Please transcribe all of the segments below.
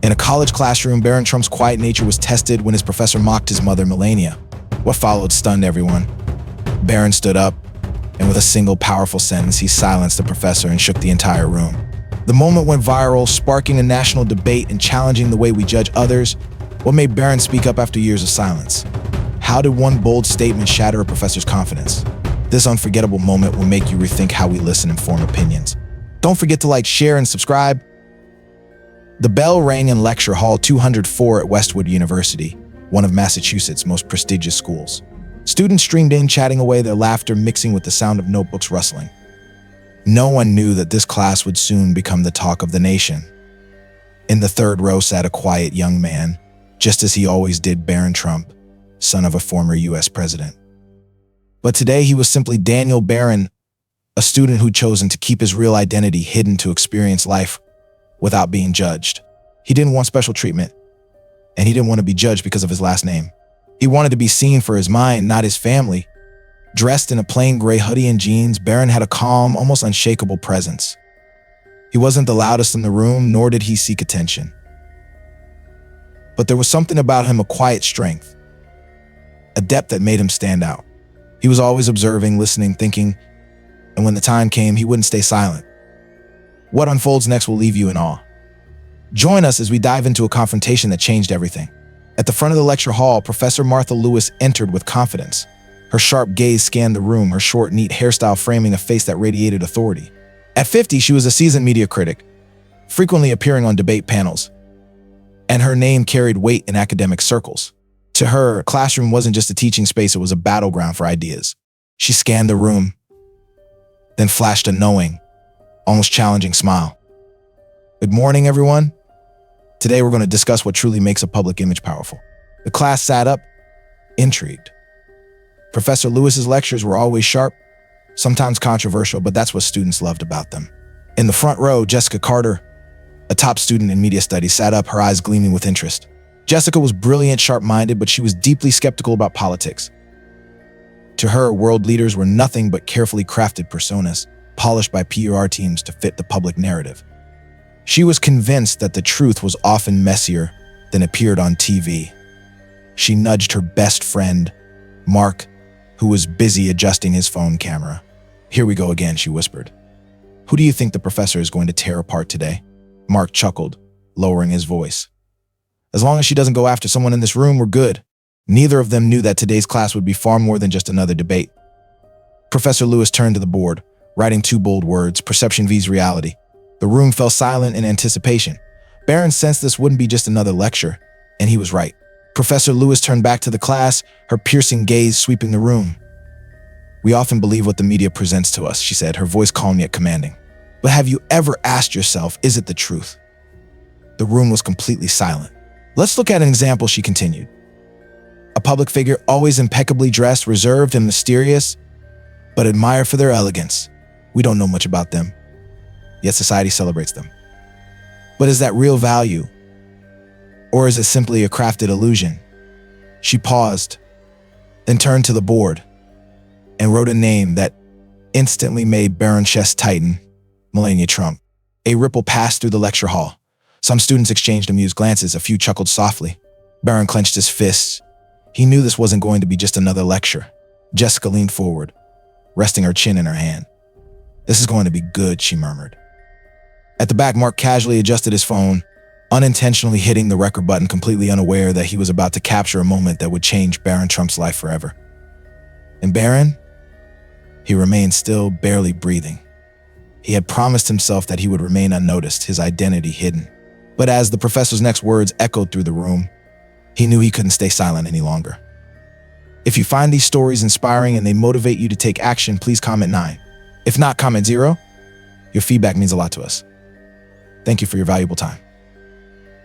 In a college classroom, Barron Trump's quiet nature was tested when his professor mocked his mother, Melania. What followed stunned everyone. Barron stood up, and with a single powerful sentence, he silenced the professor and shook the entire room. The moment went viral, sparking a national debate and challenging the way we judge others. What made Barron speak up after years of silence? How did one bold statement shatter a professor's confidence? This unforgettable moment will make you rethink how we listen and form opinions. Don't forget to like, share, and subscribe. The bell rang in Lecture Hall 204 at Westwood University, one of Massachusetts' most prestigious schools. Students streamed in, chatting away, their laughter mixing with the sound of notebooks rustling. No one knew that this class would soon become the talk of the nation. In the third row sat a quiet young man, just as he always did, Barron Trump, son of a former U.S. president. But today he was simply Daniel Barron, a student who'd chosen to keep his real identity hidden to experience life without being judged. He didn't want special treatment, and he didn't want to be judged because of his last name. He wanted to be seen for his mind, not his family. Dressed in a plain gray hoodie and jeans, Barron had a calm, almost unshakable presence. He wasn't the loudest in the room, nor did he seek attention. But there was something about him, a quiet strength, a depth that made him stand out. He was always observing, listening, thinking, and when the time came, he wouldn't stay silent. What unfolds next will leave you in awe. Join us as we dive into a confrontation that changed everything. At the front of the lecture hall, Professor Martha Lewis entered with confidence. Her sharp gaze scanned the room, her short, neat hairstyle framing a face that radiated authority. At 50, she was a seasoned media critic, frequently appearing on debate panels, and her name carried weight in academic circles. To her, a classroom wasn't just a teaching space, it was a battleground for ideas. She scanned the room, then flashed a knowing, almost challenging smile. Good morning, everyone. Today we're going to discuss what truly makes a public image powerful. The class sat up, intrigued. Professor Lewis's lectures were always sharp, sometimes controversial, but that's what students loved about them. In the front row, Jessica Carter, a top student in media studies, sat up, her eyes gleaming with interest. Jessica was brilliant, sharp-minded, but she was deeply skeptical about politics. To her, world leaders were nothing but carefully crafted personas, polished by PR teams to fit the public narrative. She was convinced that the truth was often messier than appeared on TV. She nudged her best friend, Mark, who was busy adjusting his phone camera. "Here we go again," she whispered. "Who do you think the professor is going to tear apart today?" Mark chuckled, lowering his voice. "As long as she doesn't go after someone in this room, we're good." Neither of them knew that today's class would be far more than just another debate. Professor Lewis turned to the board, writing two bold words: "Perception vs. reality." The room fell silent in anticipation. Barron sensed this wouldn't be just another lecture, and he was right. Professor Lewis turned back to the class, her piercing gaze sweeping the room. "We often believe what the media presents to us," she said, her voice calm yet commanding. "But have you ever asked yourself, is it the truth?" The room was completely silent. "Let's look at an example," she continued. "A public figure, always impeccably dressed, reserved and mysterious, but admired for their elegance. We don't know much about them, yet society celebrates them. But is that real value? Or is it simply a crafted illusion?" She paused, then turned to the board and wrote a name that instantly made Barron's chest tighten: Melania Trump. A ripple passed through the lecture hall. Some students exchanged amused glances, a few chuckled softly. Barron clenched his fists. He knew this wasn't going to be just another lecture. Jessica leaned forward, resting her chin in her hand. "This is going to be good," she murmured. At the back, Mark casually adjusted his phone, unintentionally hitting the record button, completely unaware that he was about to capture a moment that would change Barron Trump's life forever. And Barron? He remained still, barely breathing. He had promised himself that he would remain unnoticed, his identity hidden. But as the professor's next words echoed through the room, he knew he couldn't stay silent any longer. If you find these stories inspiring and they motivate you to take action, please comment 9. If not, comment 0. Your feedback means a lot to us. Thank you for your valuable time.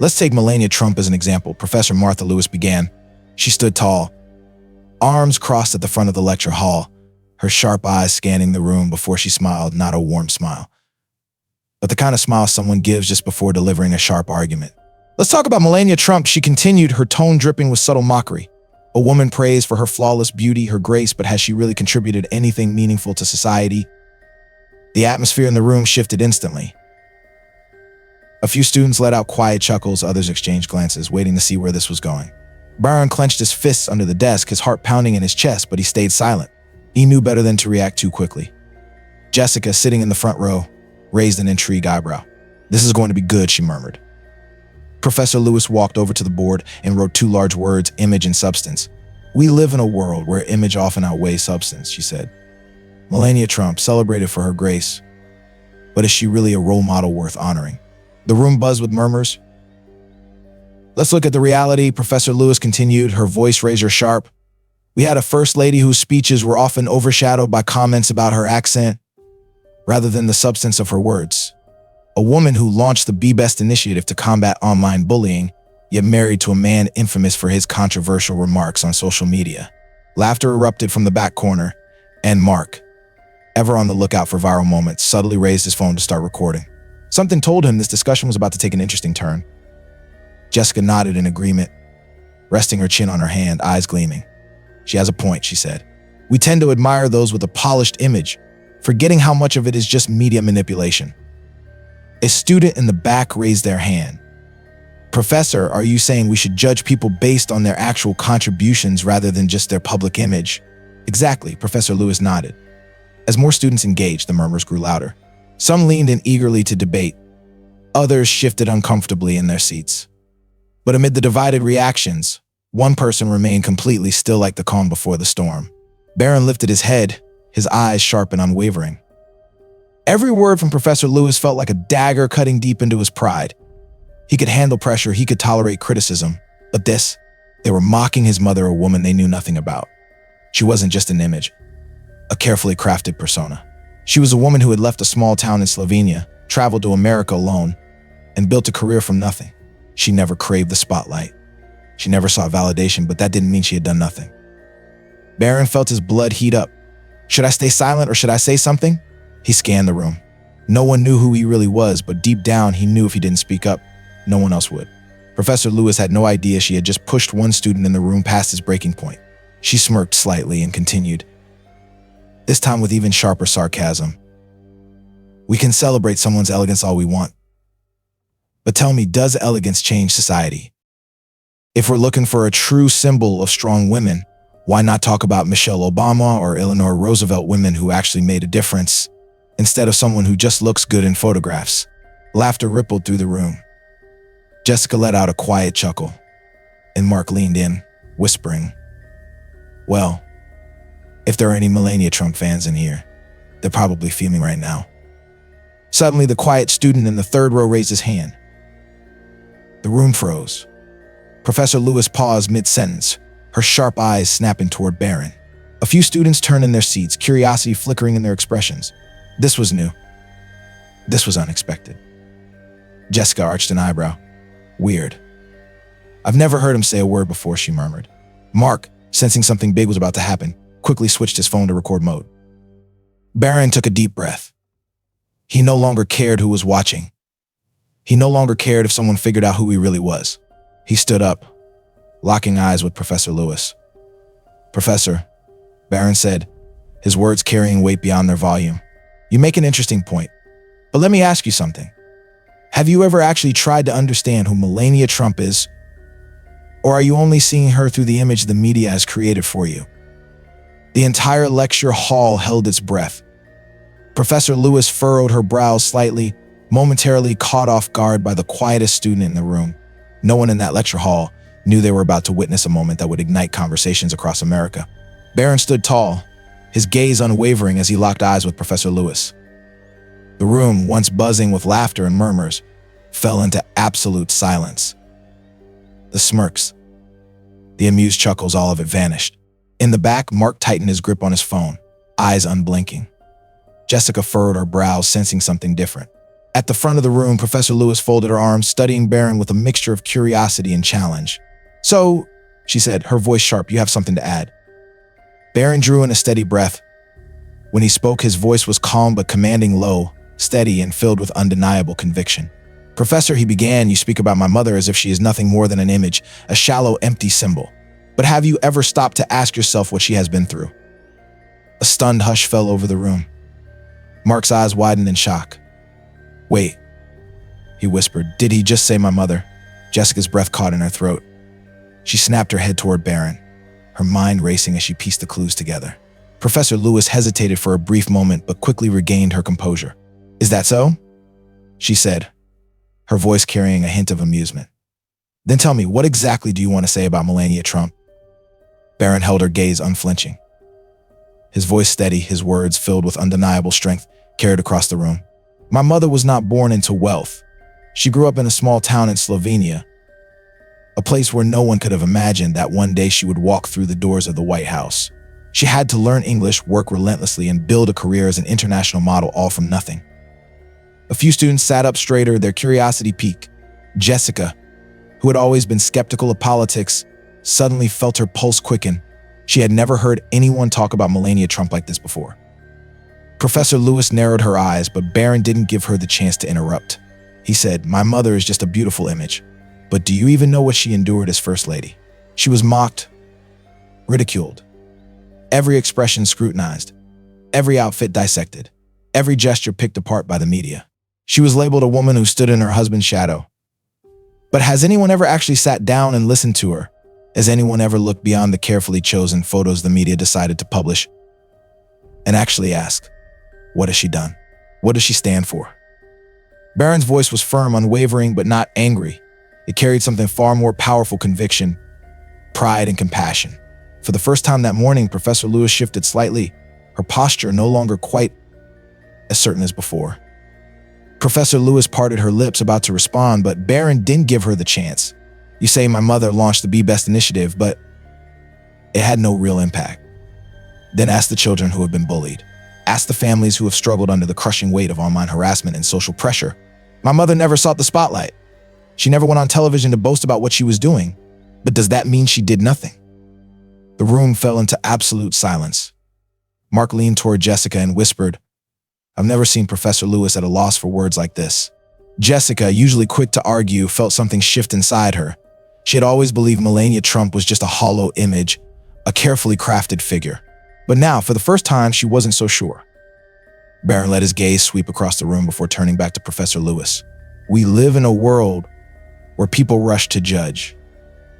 Let's take Melania Trump as an example. Professor Martha Lewis began. She stood tall, arms crossed at the front of the lecture hall, her sharp eyes scanning the room before she smiled, not a warm smile, but the kind of smile someone gives just before delivering a sharp argument. "Let's talk about Melania Trump," she continued, her tone dripping with subtle mockery. A woman praised for her flawless beauty, her grace, but has she really contributed anything meaningful to society? The atmosphere in the room shifted instantly. A few students let out quiet chuckles, others exchanged glances, waiting to see where this was going. Barron clenched his fists under the desk, his heart pounding in his chest, but he stayed silent. He knew better than to react too quickly. Jessica, sitting in the front row, raised an intrigued eyebrow. "This is going to be good," she murmured. Professor Lewis walked over to the board and wrote two large words, image and substance. "We live in a world where image often outweighs substance," she said. "Melania Trump, celebrated for her grace. But is she really a role model worth honoring?" The room buzzed with murmurs. "Let's look at the reality," Professor Lewis continued, her voice razor sharp. "We had a first lady whose speeches were often overshadowed by comments about her accent, rather than the substance of her words. A woman who launched the Be Best initiative to combat online bullying, yet married to a man infamous for his controversial remarks on social media." Laughter erupted from the back corner, and Mark, ever on the lookout for viral moments, subtly raised his phone to start recording. Something told him this discussion was about to take an interesting turn. Jessica nodded in agreement, resting her chin on her hand, eyes gleaming. "She has a point," she said. "We tend to admire those with a polished image, forgetting how much of it is just media manipulation." A student in the back raised their hand. "Professor, are you saying we should judge people based on their actual contributions rather than just their public image?" "Exactly," Professor Lewis nodded. As more students engaged, the murmurs grew louder. Some leaned in eagerly to debate. Others shifted uncomfortably in their seats. But amid the divided reactions, one person remained completely still, like the calm before the storm. Barron lifted his head, his eyes sharp and unwavering. Every word from Professor Lewis felt like a dagger cutting deep into his pride. He could handle pressure, he could tolerate criticism, but this, they were mocking his mother, a woman they knew nothing about. She wasn't just an image, a carefully crafted persona. She was a woman who had left a small town in Slovenia, traveled to America alone, and built a career from nothing. She never craved the spotlight. She never sought validation, but that didn't mean she had done nothing. Barron felt his blood heat up. Should I stay silent or should I say something? He scanned the room. No one knew who he really was, but deep down he knew if he didn't speak up, no one else would. Professor Lewis had no idea she had just pushed one student in the room past his breaking point. She smirked slightly and continued, this time with even sharper sarcasm. "We can celebrate someone's elegance all we want. But tell me, does elegance change society? If we're looking for a true symbol of strong women, why not talk about Michelle Obama or Eleanor Roosevelt, women who actually made a difference, instead of someone who just looks good in photographs?" Laughter rippled through the room. Jessica let out a quiet chuckle, and Mark leaned in, whispering, "Well, if there are any Melania Trump fans in here, they're probably fuming right now." Suddenly, the quiet student in the third row raised his hand. The room froze. Professor Lewis paused mid-sentence, her sharp eyes snapping toward Barron. A few students turned in their seats, curiosity flickering in their expressions. This was new. This was unexpected. Jessica arched an eyebrow. "Weird. I've never heard him say a word before," she murmured. Mark, sensing something big was about to happen, quickly switched his phone to record mode. Barron took a deep breath. He no longer cared who was watching. He no longer cared if someone figured out who he really was. He stood up, locking eyes with Professor Lewis. "Professor," Barron said, his words carrying weight beyond their volume, "you make an interesting point. But let me ask you something. Have you ever actually tried to understand who Melania Trump is? Or are you only seeing her through the image the media has created for you?" The entire lecture hall held its breath. Professor Lewis furrowed her brows slightly, momentarily caught off guard by the quietest student in the room. No one in that lecture hall knew they were about to witness a moment that would ignite conversations across America. Barron stood tall, his gaze unwavering as he locked eyes with Professor Lewis. The room, once buzzing with laughter and murmurs, fell into absolute silence. The smirks, the amused chuckles, all of it vanished. In the back, Mark tightened his grip on his phone, eyes unblinking. Jessica furrowed her brows, sensing something different. At the front of the room, Professor Lewis folded her arms, studying Barron with a mixture of curiosity and challenge. "So," she said, her voice sharp, "you have something to add." Barron drew in a steady breath. When he spoke, his voice was calm but commanding, low, steady, and filled with undeniable conviction. "Professor," he began, "you speak about my mother as if she is nothing more than an image, a shallow, empty symbol. But have you ever stopped to ask yourself what she has been through?" A stunned hush fell over the room. Mark's eyes widened in shock. "Wait," he whispered. Did he just say my mother? Jessica's breath caught in her throat. She snapped her head toward Barron, her mind racing as she pieced the clues together. Professor Lewis hesitated for a brief moment but quickly regained her composure. Is that so? She said, her voice carrying a hint of amusement. Then tell me, what exactly do you want to say about Melania Trump? Barron held her gaze unflinching. His voice steady, his words filled with undeniable strength, carried across the room. My mother was not born into wealth. She grew up in a small town in Slovenia, a place where no one could have imagined that one day she would walk through the doors of the White House. She had to learn English, work relentlessly, and build a career as an international model, all from nothing. A few students sat up straighter, their curiosity piqued. Jessica, who had always been skeptical of politics, suddenly felt her pulse quicken. She had never heard anyone talk about Melania Trump like this before. Professor Lewis narrowed her eyes, but Barron didn't give her the chance to interrupt. He said, my mother is just a beautiful image. But do you even know what she endured as First Lady? She was mocked, ridiculed, every expression scrutinized, every outfit dissected, every gesture picked apart by the media. She was labeled a woman who stood in her husband's shadow. But has anyone ever actually sat down and listened to her? Has anyone ever looked beyond the carefully chosen photos the media decided to publish and actually ask, what has she done? What does she stand for? Barron's voice was firm, unwavering, but not angry. It carried something far more powerful: conviction, pride, and compassion. For the first time that morning, Professor Lewis shifted slightly, her posture no longer quite as certain as before. Professor Lewis parted her lips, about to respond, but Barron didn't give her the chance. You say my mother launched the Be Best initiative, but it had no real impact. Then ask the children who have been bullied. Ask the families who have struggled under the crushing weight of online harassment and social pressure. My mother never sought the spotlight. She never went on television to boast about what she was doing. But does that mean she did nothing? The room fell into absolute silence. Mark leaned toward Jessica and whispered, I've never seen Professor Lewis at a loss for words like this. Jessica, usually quick to argue, felt something shift inside her. She had always believed Melania Trump was just a hollow image, a carefully crafted figure. But now, for the first time, she wasn't so sure. Barron let his gaze sweep across the room before turning back to Professor Lewis. We live in a world where people rush to judge.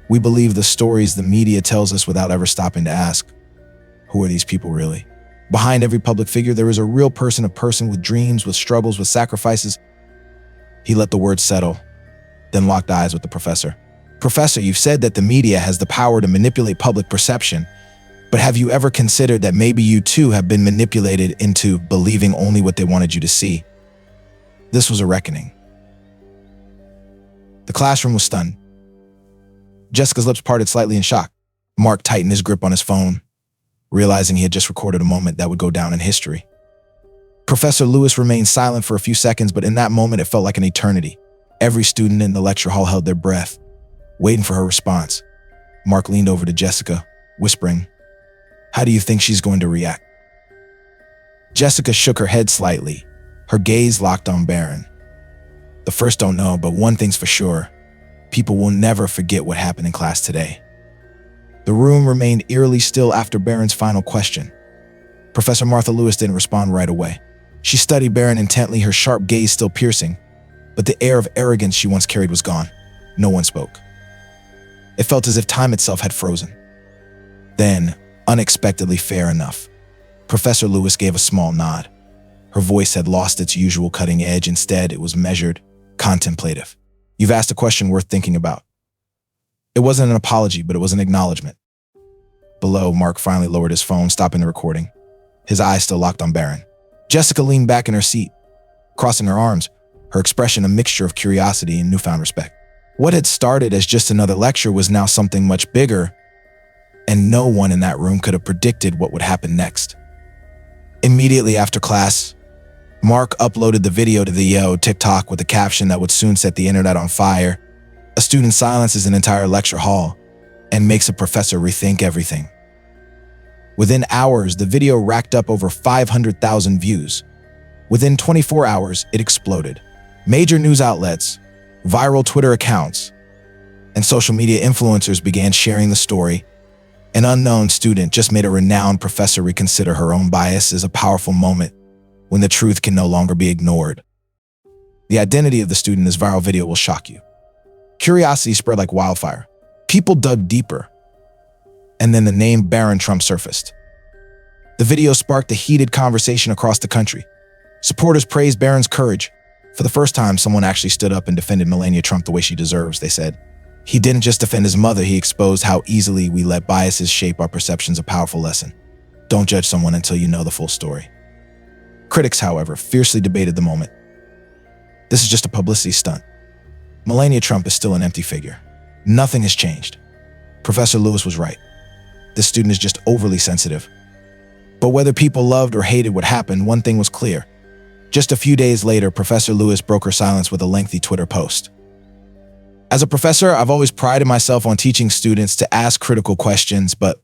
We believe the stories the media tells us without ever stopping to ask, who are these people really? Behind every public figure, there is a real person, a person with dreams, with struggles, with sacrifices. He let the words settle, then locked eyes with the professor. Professor, you've said that the media has the power to manipulate public perception, but have you ever considered that maybe you too have been manipulated into believing only what they wanted you to see? This was a reckoning. The classroom was stunned. Jessica's lips parted slightly in shock. Mark tightened his grip on his phone, realizing he had just recorded a moment that would go down in history. Professor Lewis remained silent for a few seconds, but in that moment it felt like an eternity. Every student in the lecture hall held their breath, waiting for her response. Mark leaned over to Jessica, whispering, How do you think she's going to react? Jessica shook her head slightly, her gaze locked on Barron. The first don't know, but one thing's for sure. People will never forget what happened in class today. The room remained eerily still after Barron's final question. Professor Martha Lewis didn't respond right away. She studied Barron intently, her sharp gaze still piercing, but the air of arrogance she once carried was gone. No one spoke. It felt as if time itself had frozen. Then, unexpectedly fair enough, Professor Lewis gave a small nod. Her voice had lost its usual cutting edge. Instead, it was measured, contemplative. You've asked a question worth thinking about. It wasn't an apology, but it was an acknowledgement. Below, Mark finally lowered his phone, stopping the recording, his eyes still locked on Barron. Jessica leaned back in her seat, crossing her arms, her expression a mixture of curiosity and newfound respect. What had started as just another lecture was now something much bigger, and no one in that room could have predicted what would happen next. Immediately after class, Mark uploaded the video to the TikTok with a caption that would soon set the internet on fire. A student silences an entire lecture hall and makes a professor rethink everything. Within hours, the video racked up over 500,000 views. Within 24 hours, it exploded. Major news outlets, viral Twitter accounts, and social media influencers began sharing the story. An unknown student just made a renowned professor reconsider her own bias. Is a powerful moment when the truth can no longer be ignored. The identity of the student in this viral video will shock you. Curiosity spread like wildfire. People dug deeper, and then the name Barron Trump surfaced. The video sparked a heated conversation across the country. Supporters praised Barron's courage. For the first time, someone actually stood up and defended Melania Trump the way she deserves, they said. He didn't just defend his mother, he exposed how easily we let biases shape our perceptions. A powerful lesson. Don't judge someone until you know the full story. Critics, however, fiercely debated the moment. This is just a publicity stunt. Melania Trump is still an empty figure. Nothing has changed. Professor Lewis was right. This student is just overly sensitive. But whether people loved or hated what happened, one thing was clear. Just a few days later, Professor Lewis broke her silence with a lengthy Twitter post. As a professor, I've always prided myself on teaching students to ask critical questions, but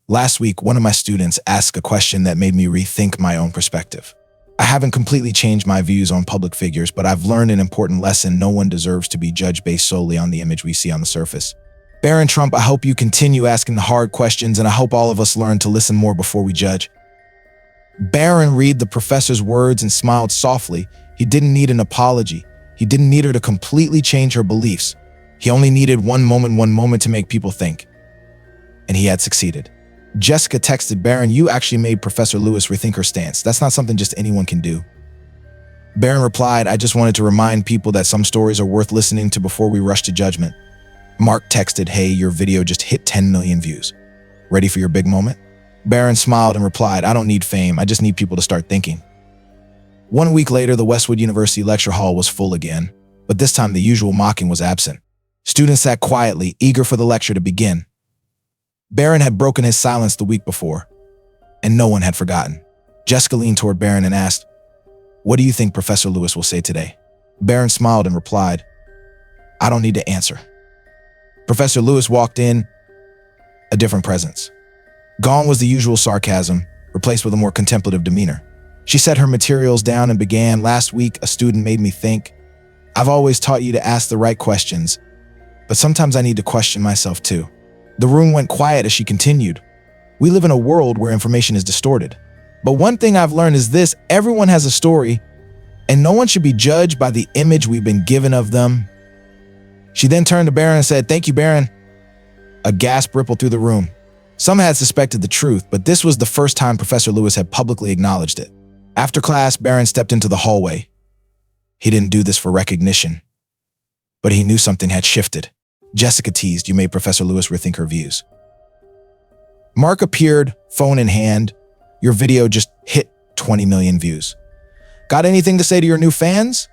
last week, one of my students asked a question that made me rethink my own perspective. I haven't completely changed my views on public figures, but I've learned an important lesson. No one deserves to be judged based solely on the image we see on the surface. Barron Trump, I hope you continue asking the hard questions, and I hope all of us learn to listen more before we judge. Barron read the professor's words and smiled softly. He didn't need an apology. He didn't need her to completely change her beliefs. He only needed one moment to make people think. And he had succeeded. Jessica texted Barron, "You actually made Professor Lewis rethink her stance. That's not something just anyone can do." Barron replied, "I just wanted to remind people that some stories are worth listening to before we rush to judgment." Mark texted, "Hey, your video just hit 10 million views. Ready for your big moment?" Barron smiled and replied, "I don't need fame. I just need people to start thinking." 1 week later, the Westwood University lecture hall was full again, but this time the usual mocking was absent. Students sat quietly, eager for the lecture to begin. Barron had broken his silence the week before, and no one had forgotten. Jessica leaned toward Barron and asked, "What do you think Professor Lewis will say today?" Barron smiled and replied, "I don't need to answer." Professor Lewis walked in, a different presence. Gone was the usual sarcasm, replaced with a more contemplative demeanor. She set her materials down and began, "Last week, a student made me think. I've always taught you to ask the right questions, but sometimes I need to question myself too." The room went quiet as she continued. "We live in a world where information is distorted. But one thing I've learned is this: everyone has a story, and no one should be judged by the image we've been given of them." She then turned to Barron and said, "Thank you, Barron." A gasp rippled through the room. Some had suspected the truth, but this was the first time Professor Lewis had publicly acknowledged it. After class, Barron stepped into the hallway. He didn't do this for recognition, but he knew something had shifted. Jessica teased, "You made Professor Lewis rethink her views." Mark appeared, phone in hand. "Your video just hit 20 million views. Got anything to say to your new fans?"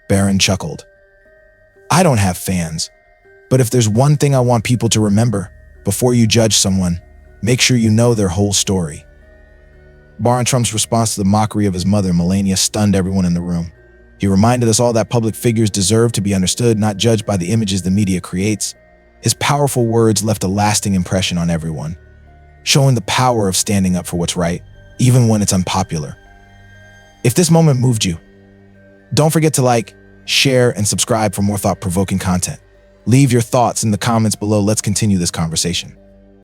Barron chuckled. "I don't have fans, but if there's one thing I want people to remember, before you judge someone, make sure you know their whole story." Barron Trump's response to the mockery of his mother, Melania, stunned everyone in the room. He reminded us all that public figures deserve to be understood, not judged by the images the media creates. His powerful words left a lasting impression on everyone, showing the power of standing up for what's right, even when it's unpopular. If this moment moved you, don't forget to like, share, and subscribe for more thought-provoking content. Leave your thoughts in the comments below. Let's continue this conversation.